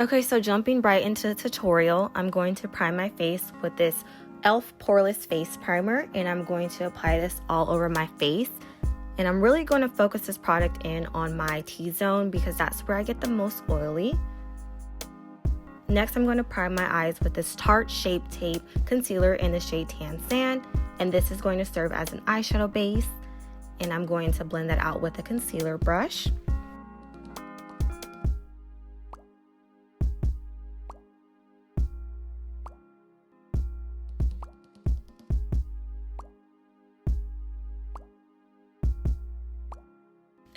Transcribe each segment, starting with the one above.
Okay, so jumping right into the tutorial, I'm going to prime my face with this e.l.f. Poreless Face Primer, and I'm going to apply this all over my face. And I'm really going to focus this product in on my T-zone because that's where I get the most oily. Next, I'm going to prime my eyes with this Tarte Shape Tape Concealer in the shade Tan Sand, and this is going to serve as an eyeshadow base. And I'm going to blend that out with a concealer brush.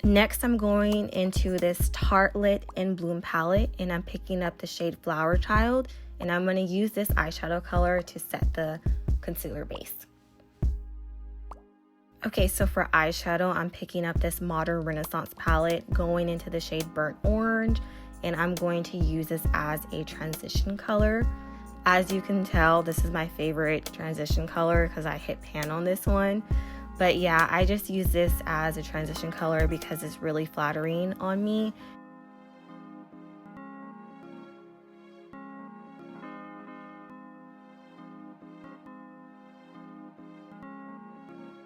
Next, I'm going into this Tartelette In Bloom Palette, and I'm picking up the shade Flower Child, and I'm going to use this eyeshadow color to set the concealer base. Okay, so for eyeshadow, I'm picking up this Modern Renaissance palette, going into the shade Burnt Orange, and I'm going to use this as a transition color. As you can tell, this is my favorite transition color because I hit pan on this one. But yeah, I just use this as a transition color because it's really flattering on me.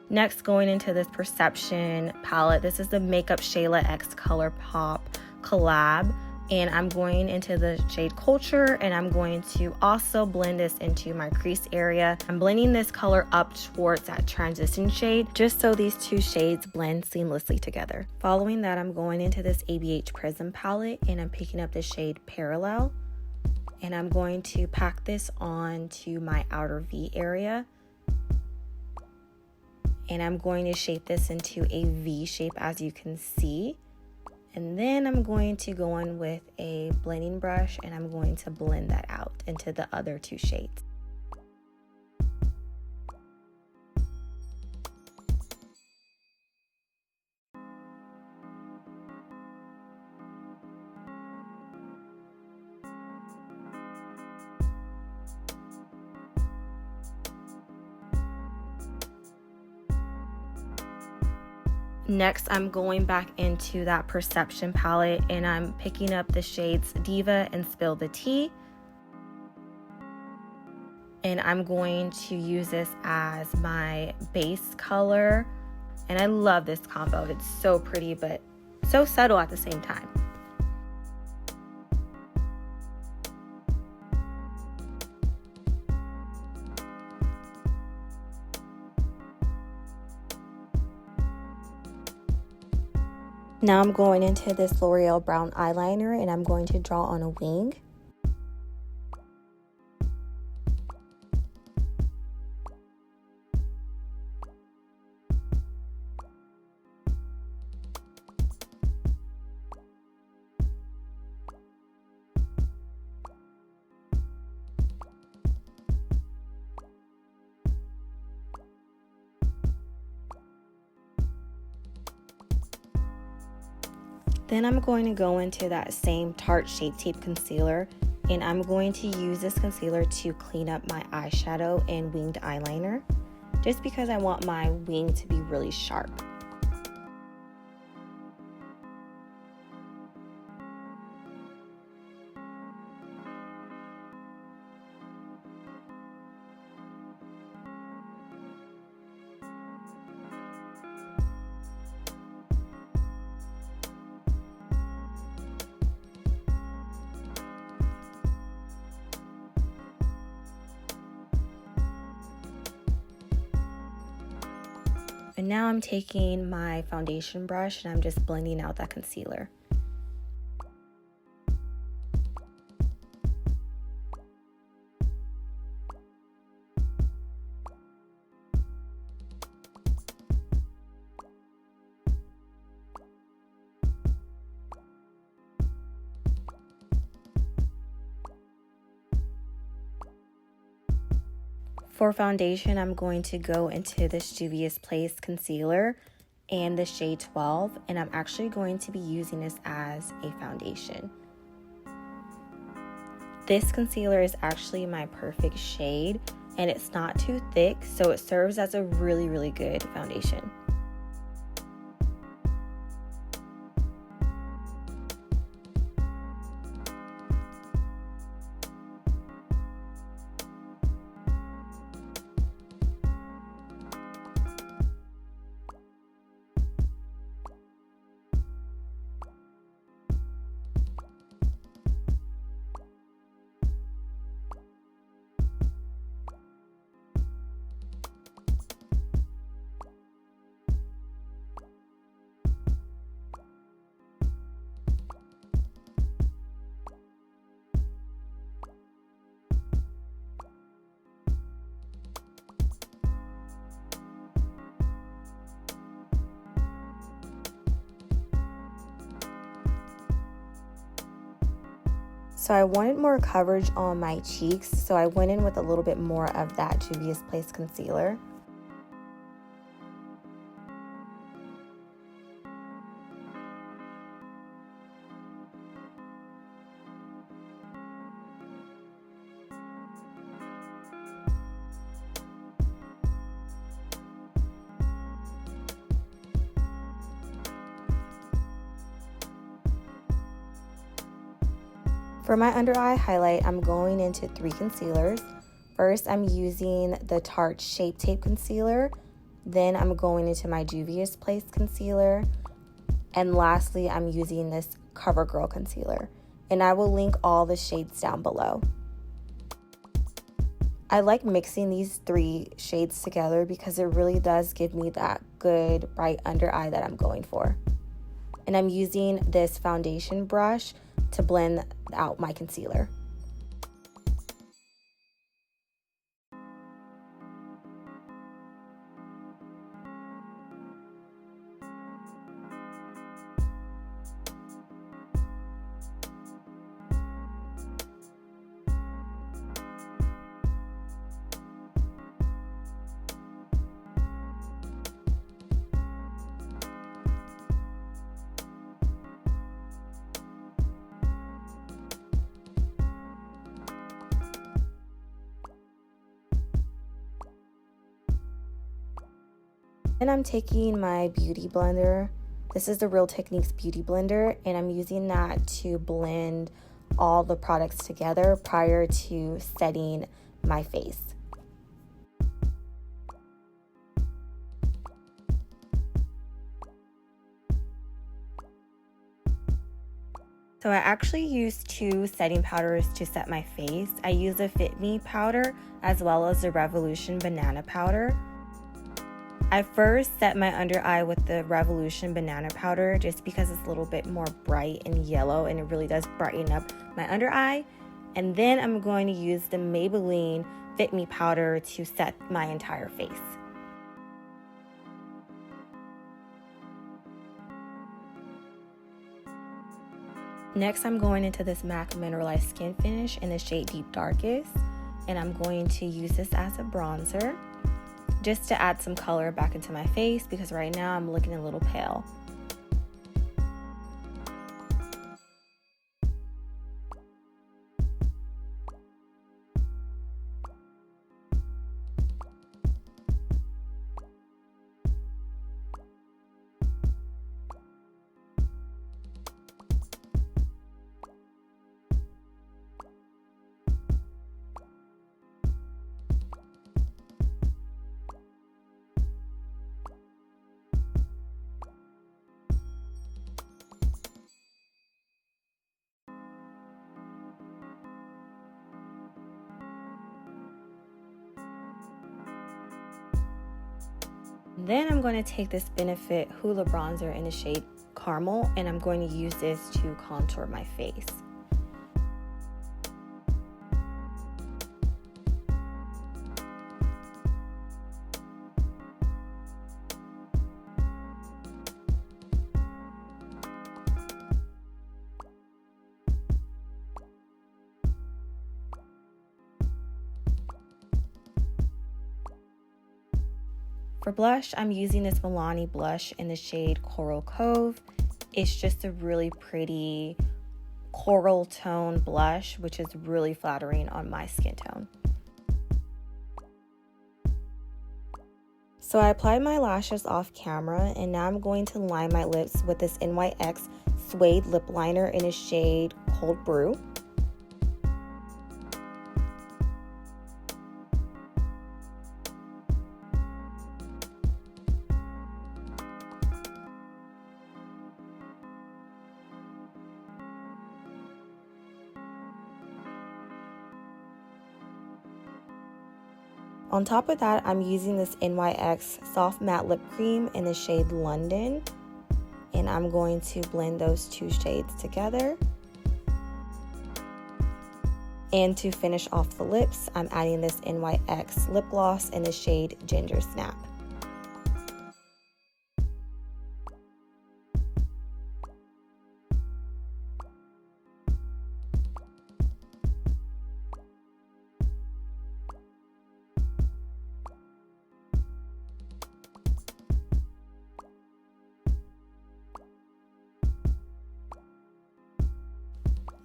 Next, going into this Perception palette. This is the Makeup Shayla X Colorpop collab. And I'm going into the shade Culture, and I'm going to also blend this into my crease area. I'm blending this color up towards that transition shade just so these two shades blend seamlessly together. Following that, I'm going into this ABH Prism palette, and I'm picking up the shade Parallel, and I'm going to pack this on to my outer V area. And I'm going to shape this into a V shape, as you can see. And then I'm going to go in with a blending brush, and I'm going to blend that out into the other two shades. Next, I'm going back into that Perception palette, and I'm picking up the shades Diva and Spill the Tea. And I'm going to use this as my base color. And I love this combo. It's so pretty, but so subtle at the same time. Now I'm going into this L'Oreal brown eyeliner, and I'm going to draw on a wing. Then I'm going to go into that same Tarte Shape Tape Concealer, and I'm going to use this concealer to clean up my eyeshadow and winged eyeliner, just because I want my wing to be really sharp. And now I'm taking my foundation brush, and I'm just blending out that concealer. For foundation, I'm going to go into this Juvia's Place concealer in the shade 12, and I'm actually going to be using this as a foundation. This concealer is actually my perfect shade, and it's not too thick, so it serves as a really good foundation. So I wanted more coverage on my cheeks, so I went in with a little bit more of that Juvia's Place concealer. For my under eye highlight, I'm going into 3 concealers. First, I'm using the Tarte Shape Tape Concealer. Then I'm going into my Juvia's Place concealer. And lastly, I'm using this CoverGirl concealer. And I will link all the shades down below. I like mixing these 3 shades together because it really does give me that good bright under eye that I'm going for. And I'm using this foundation brush to blend out my concealer. And I'm taking my beauty blender. This is the Real Techniques Beauty Blender, and I'm using that to blend all the products together prior to setting my face. So I actually use 2 setting powders to set my face. I use the Fit Me powder as well as the Revolution Banana powder. I first set my under eye with the Revolution Banana powder just because it's a little bit more bright and yellow and it really does brighten up my under eye. And then I'm going to use the Maybelline Fit Me powder to set my entire face. Next, I'm going into this MAC Mineralize Skin Finish in the shade Deep Darkest, and I'm going to use this as a bronzer just to add some color back into my face because right now I'm looking a little pale. Then I'm going to take this Benefit Hoola Bronzer in the shade Caramel, and I'm going to use this to contour my face. For blush, I'm using this Milani blush in the shade Coral Cove. It's just a really pretty coral tone blush, which is really flattering on my skin tone. So I applied my lashes off camera, and now I'm going to line my lips with this NYX Suede Lip Liner in a shade Cold Brew. On top of that, I'm using this NYX Soft Matte Lip Cream in the shade London, and I'm going to blend those 2 shades together. And to finish off the lips, I'm adding this NYX Lip Gloss in the shade Ginger Snap.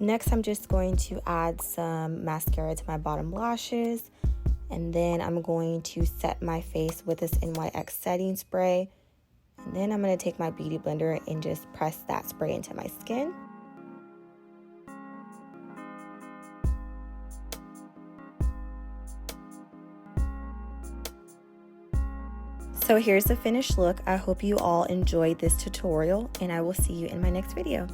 Next, I'm just going to add some mascara to my bottom lashes. And then I'm going to set my face with this NYX setting spray. And then I'm going to take my beauty blender and just press that spray into my skin. So here's the finished look. I hope you all enjoyed this tutorial, and I will see you in my next video.